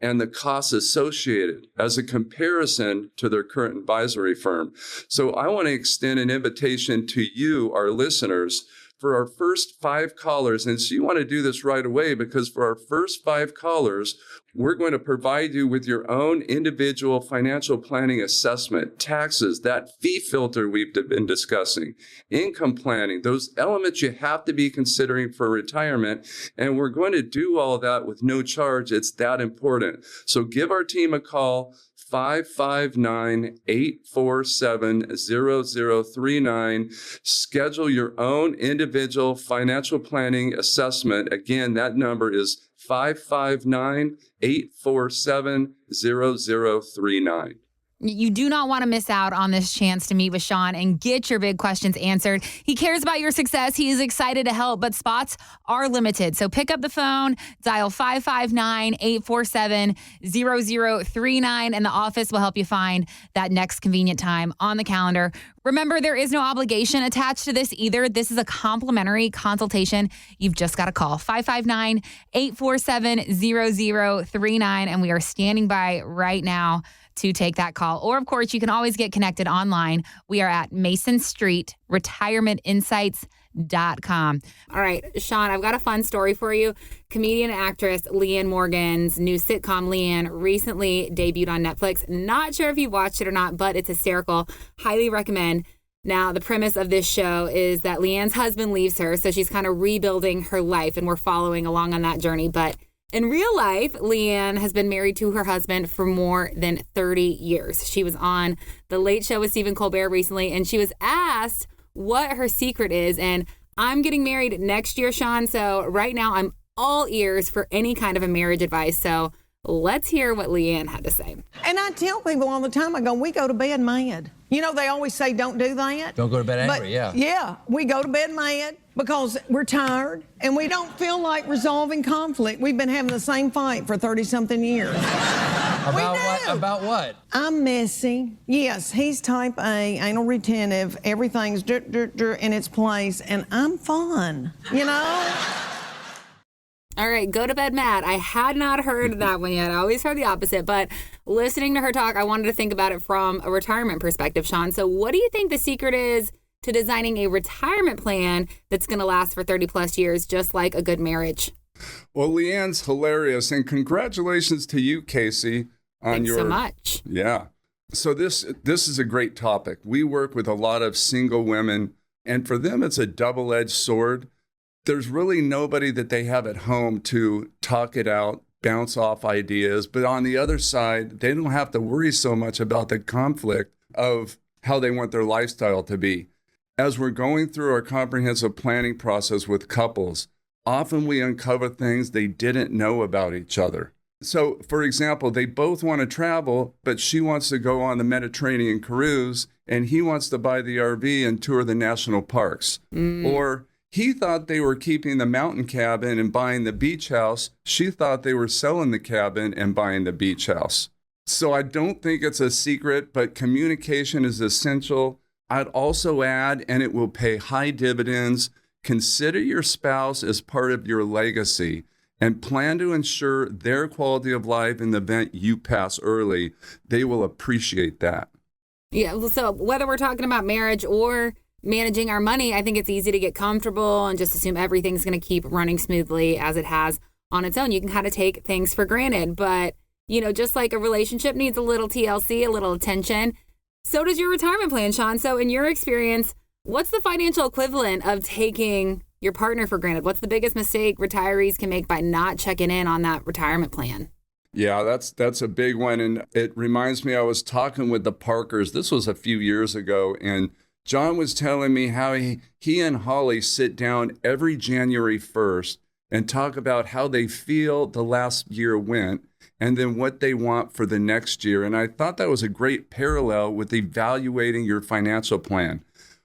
and the costs associated as a comparison to their current advisory firm. So I want to extend an invitation to you, our listeners, for our first 5 callers. And so you want to do this right away, because for our first 5 callers, we're going to provide you with your own individual financial planning assessment, taxes, that fee filter we've been discussing, income planning, those elements you have to be considering for retirement. And we're going to do all that with no charge. It's that important. So give our team a call, 559-847-0039. Schedule your own individual financial planning assessment. Again, that number is 559-847-0039. You do not want to miss out on this chance to meet with Sean and get your big questions answered. He cares about your success. He is excited to help, but spots are limited. So pick up the phone, dial 559-847-0039, and the office will help you find that next convenient time on the calendar. Remember, there is no obligation attached to this either. This is a complimentary consultation. You've just got to call 559-847-0039, and we are standing by right now to take that call. Or, of course, you can always get connected online. We are at Mason Street retirementinsights.com. All right, Sean, I've got a fun story for you. Comedian and actress Leanne Morgan's new sitcom, Leanne, recently debuted on Netflix. Not sure if you watched it or not, but it's hysterical. Highly recommend. Now, the premise of this show is that Leanne's husband leaves her, so she's kind of rebuilding her life, and we're following along on that journey. But in real life, Leanne has been married to her husband for more than 30 years. She was on The Late Show with Stephen Colbert recently, and she was asked what her secret is. And I'm getting married next year, Sean, so right now I'm all ears for any kind of a marriage advice. So let's hear what Leanne had to say. And I tell people all the time, I go, we go to bed mad. They always say don't do that. Don't go to bed angry, yeah. Yeah, we go to bed mad because we're tired and we don't feel like resolving conflict. We've been having the same fight for 30-something years. About what? I'm messy. Yes, he's type A, anal retentive, everything's in its place, and I'm fun, All right, go to bed mad. I had not heard that one yet. I always heard the opposite, but listening to her talk, I wanted to think about it from a retirement perspective, Sean. So what do you think the secret is to designing a retirement plan that's going to last for 30 plus years, just like a good marriage? Well, Leanne's hilarious, and congratulations to you, Casey. Thanks so much. Yeah. So this is a great topic. We work with a lot of single women, and for them, it's a double-edged sword. there's really nobody that they have at home to talk it out, bounce off ideas. But on the other side, they don't have to worry so much about the conflict of how they want their lifestyle to be. As we're going through our comprehensive planning process with couples, often we uncover things they didn't know about each other. So, for example, they both want to travel, but she wants to go on the Mediterranean cruise, and he wants to buy the RV and tour the national parks. Or he thought they were keeping the mountain cabin and buying the beach house. She thought they were selling the cabin and buying the beach house. So I don't think it's a secret, but communication is essential. I'd also add, and it will pay high dividends, consider your spouse as part of your legacy and plan to ensure their quality of life in the event you pass early. They will appreciate that. Yeah, so whether we're talking about marriage or managing our money, I think it's easy to get comfortable and just assume everything's going to keep running smoothly as it has on its own. You can kind of take things for granted, but just like a relationship needs a little TLC, a little attention, so does your retirement plan, Sean. So in your experience, what's the financial equivalent of taking your partner for granted? What's the biggest mistake retirees can make by not checking in on that retirement plan? Yeah, that's a big one. And it reminds me, I was talking with the Parkers. This was a few years ago. And John was telling me how he and Holly sit down every January 1st and talk about how they feel the last year went and then what they want for the next year. And I thought that was a great parallel with evaluating your financial plan.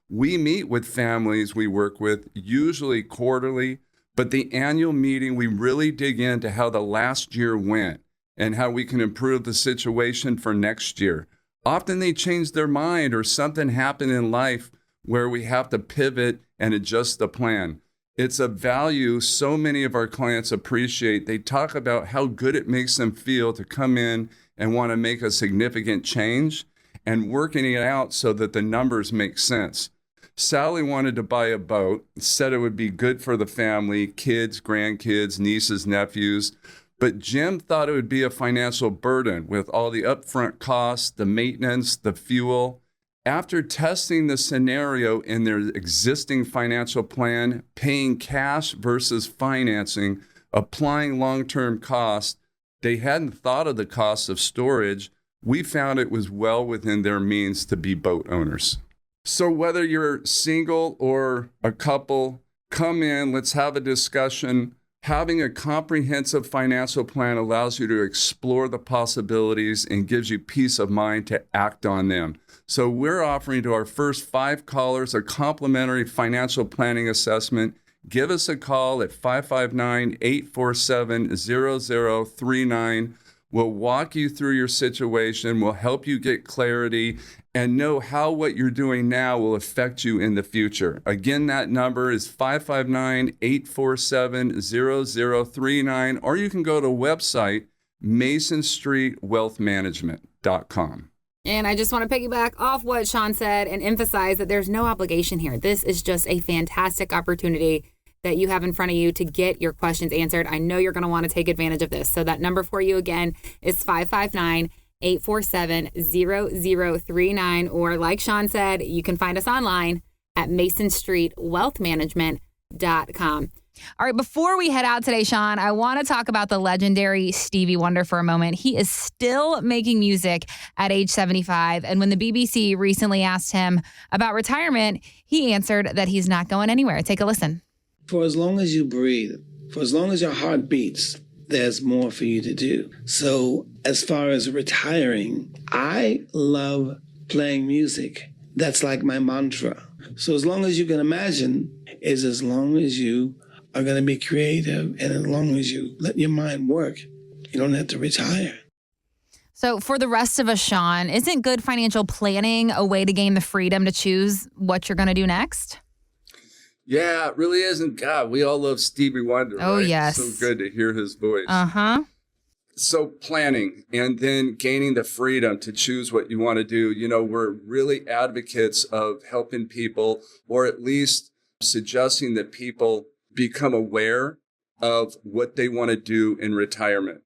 We meet with families we work with, usually quarterly, but the annual meeting, we really dig into how the last year went and how we can improve the situation for next year. Often they change their mind or something happened in life where we have to pivot and adjust the plan. It's a value so many of our clients appreciate. They talk about how good it makes them feel to come in and want to make a significant change and working it out so that the numbers make sense. Sally wanted to buy a boat, said it would be good for the family, kids, grandkids, nieces, nephews. But Jim thought it would be a financial burden with all the upfront costs, the maintenance, the fuel. After testing the scenario in their existing financial plan, paying cash versus financing, applying long-term costs, they hadn't thought of the cost of storage. We found it was well within their means to be boat owners. So whether you're single or a couple, come in, let's have a discussion. Having a comprehensive financial plan allows you to explore the possibilities and gives you peace of mind to act on them. So we're offering to our first 5 callers a complimentary financial planning assessment. Give us a call at 559-847-0039. We'll walk you through your situation. We'll help you get clarity and know how what you're doing now will affect you in the future. Again, that number is 559-847-0039, or you can go to website masonstreetwealthmanagement.com. And I just want to piggyback off what Sean said and emphasize that there's no obligation here. This is just a fantastic opportunity that you have in front of you to get your questions answered. I know you're going to want to take advantage of this. So that number for you again is 559-847-0039. Or like Sean said, you can find us online at masonstreetwealthmanagement.com. All right, before we head out today, Sean, I want to talk about the legendary Stevie Wonder for a moment. He is still making music at age 75. And when the BBC recently asked him about retirement, he answered that he's not going anywhere. Take a listen. For as long as you breathe, for as long as your heart beats, there's more for you to do. So as far as retiring, I love playing music. That's like my mantra. So as long as you can imagine is as long as you are going to be creative and as long as you let your mind work, you don't have to retire. So for the rest of us, Sean, isn't good financial planning a way to gain the freedom to choose what you're going to do next? Yeah, it really isn't. God, we all love Stevie Wonder. Oh, right? yes. So good to hear his voice. Uh-huh. So planning and then gaining the freedom to choose what you want to do. You know, we're really advocates of helping people, or at least suggesting that people become aware of what they want to do in retirement.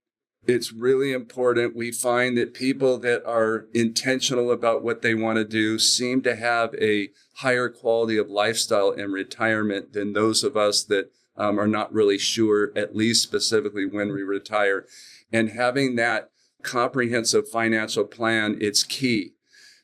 It's really important. We find that people that are intentional about what they want to do seem to have a higher quality of lifestyle in retirement than those of us that are not really sure, at least specifically when we retire. And having that comprehensive financial plan, it's key.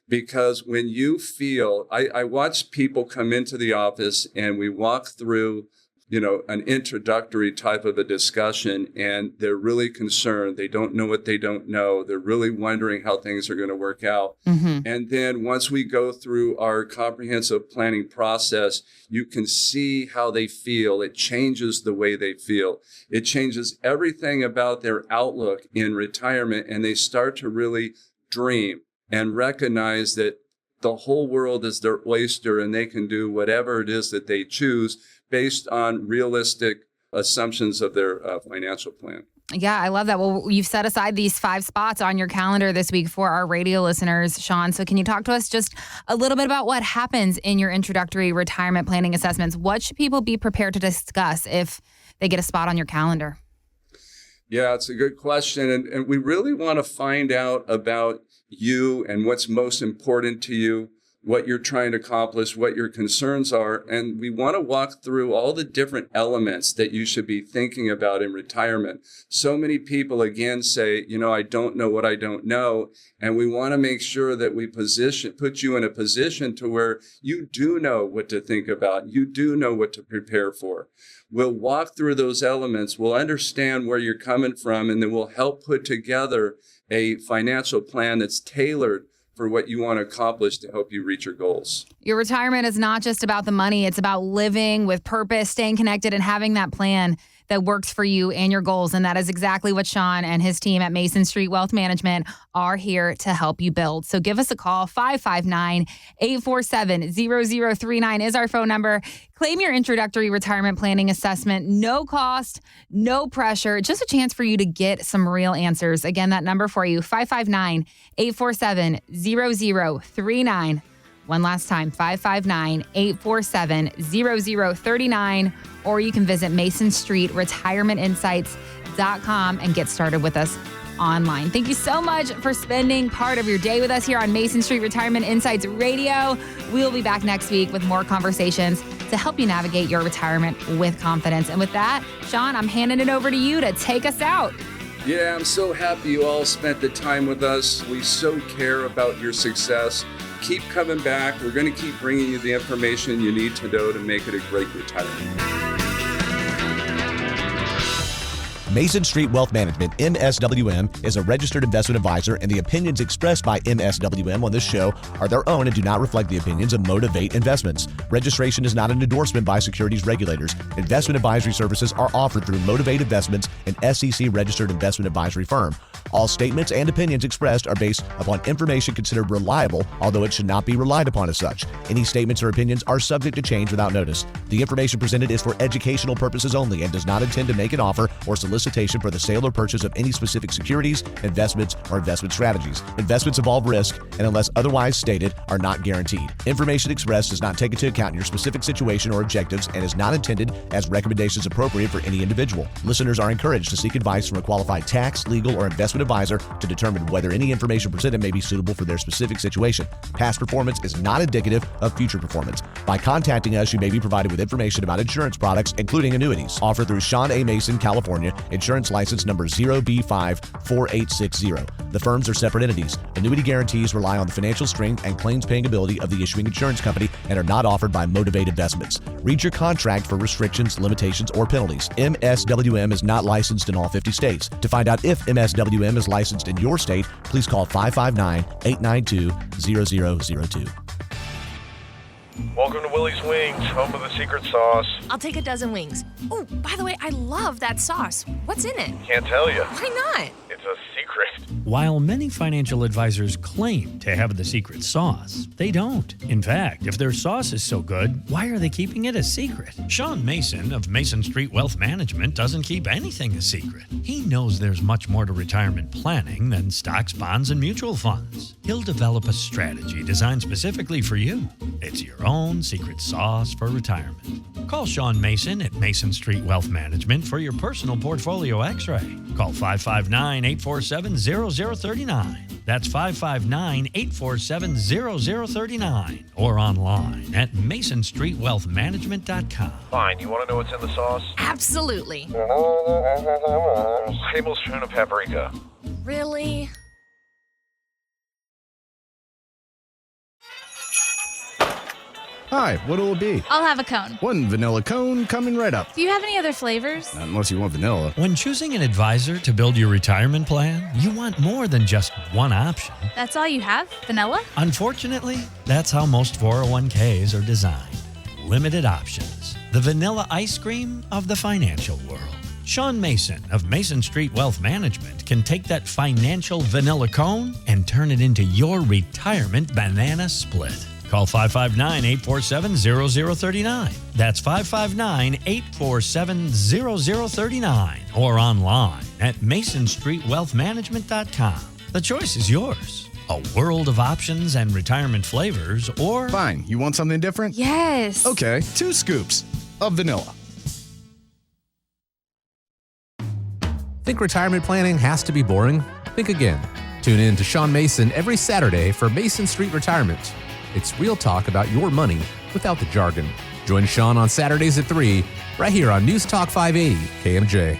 Because when you feel, I watch people come into the office and we walk through, an introductory type of a discussion, and they're really concerned. They don't know what they don't know. They're really wondering how things are going to work out. Mm-hmm. And then once we go through our comprehensive planning process, you can see how they feel. It changes the way they feel. It changes everything about their outlook in retirement, and they start to really dream and recognize that the whole world is their oyster and they can do whatever it is that they choose based on realistic assumptions of their financial plan. Yeah, I love that. Well, you've set aside these 5 spots on your calendar this week for our radio listeners, Sean. So can you talk to us just a little bit about what happens in your introductory retirement planning assessments? What should people be prepared to discuss if they get a spot on your calendar? Yeah, it's a good question. And we really want to find out about you and what's most important to you, what you're trying to accomplish, what your concerns are. And we want to walk through all the different elements that you should be thinking about in retirement. So many people, again, say, I don't know what I don't know. And we want to make sure that we put you in a position to where you do know what to think about. You do know what to prepare for. We'll walk through those elements. We'll understand where you're coming from, and then we'll help put together a financial plan that's tailored for what you want to accomplish to help you reach your goals. Your retirement is not just about the money. It's about living with purpose, staying connected, and having that plan that works for you and your goals. And that is exactly what Sean and his team at Mason Street Wealth Management are here to help you build. So give us a call. 559-847-0039 is our phone number. Claim your introductory retirement planning assessment. No cost, no pressure, just a chance for you to get some real answers. Again, that number for you, 559-847-0039. One last time, 559-847-0039, or you can visit MasonStreetRetirementInsights.com and get started with us online. Thank you so much for spending part of your day with us here on Mason Street Retirement Insights Radio. We'll be back next week with more conversations to help you navigate your retirement with confidence. And with that, Sean, I'm handing it over to you to take us out. Yeah, I'm so happy you all spent the time with us. We so care about your success. Keep coming back. We're going to keep bringing you the information you need to know to make it a great retirement. Mason Street Wealth Management, MSWM, is a registered investment advisor, and the opinions expressed by MSWM on this show are their own and do not reflect the opinions of Motivate Investments. Registration is not an endorsement by securities regulators. Investment advisory services are offered through Motivate Investments, an SEC-registered investment advisory firm. All statements and opinions expressed are based upon information considered reliable, although it should not be relied upon as such. Any statements or opinions are subject to change without notice. The information presented is for educational purposes only and does not intend to make an offer or solicitation for the sale or purchase of any specific securities, investments, or investment strategies. Investments involve risk and, unless otherwise stated, are not guaranteed. Information expressed does not take into account your specific situation or objectives and is not intended as recommendations appropriate for any individual. Listeners are encouraged to seek advice from a qualified tax, legal, or investment advisor to determine whether any information presented may be suitable for their specific situation. Past performance is not indicative of future performance. By contacting us, you may be provided with information about insurance products, including annuities. Offered through Sean A. Mason, California, insurance license number 0B54860. The firms are separate entities. Annuity guarantees rely on the financial strength and claims paying ability of the issuing insurance company and are not offered by Motivate Investments. Read your contract for restrictions, limitations, or penalties. MSWM is not licensed in all 50 states. To find out if MSWM is licensed in your state, please call 559-892-0002. Welcome to Willie's Wings, home of the secret sauce. I'll take a dozen wings. Oh, by the way, I love that sauce. What's in it? Can't tell you. Why not? It's a secret. While many financial advisors claim to have the secret sauce, they don't. In fact, if their sauce is so good, why are they keeping it a secret? Sean Mason of Mason Street Wealth Management doesn't keep anything a secret. He knows there's much more to retirement planning than stocks, bonds, and mutual funds. He'll develop a strategy designed specifically for you. It's your own secret sauce for retirement. Call Sean Mason at Mason Street Wealth Management for your personal portfolio x-ray. Call 559-847-0039 0039. That's 559-847-0039 or online at masonstreetwealthmanagement.com. Fine, you want to know what's in the sauce? Absolutely. Tablespoon of paprika. Really? Hi, what'll it be? I'll have a cone. One vanilla cone coming right up. Do you have any other flavors? Not unless you want vanilla. When choosing an advisor to build your retirement plan, you want more than just one option. That's all you have? Vanilla? Unfortunately, that's how most 401ks are designed. Limited options. The vanilla ice cream of the financial world. Sean Mason of Mason Street Wealth Management can take that financial vanilla cone and turn it into your retirement banana split. Call 559-847-0039. That's 559-847-0039 or online at masonstreetwealthmanagement.com. The choice is yours. A world of options and retirement flavors, or... Fine, you want something different? Yes. Okay, 2 scoops of vanilla. Think retirement planning has to be boring? Think again. Tune in to Sean Mason every Saturday for Mason Street Retirement. It's real talk about your money without the jargon. Join Sean on Saturdays at 3, right here on News Talk 580 KMJ.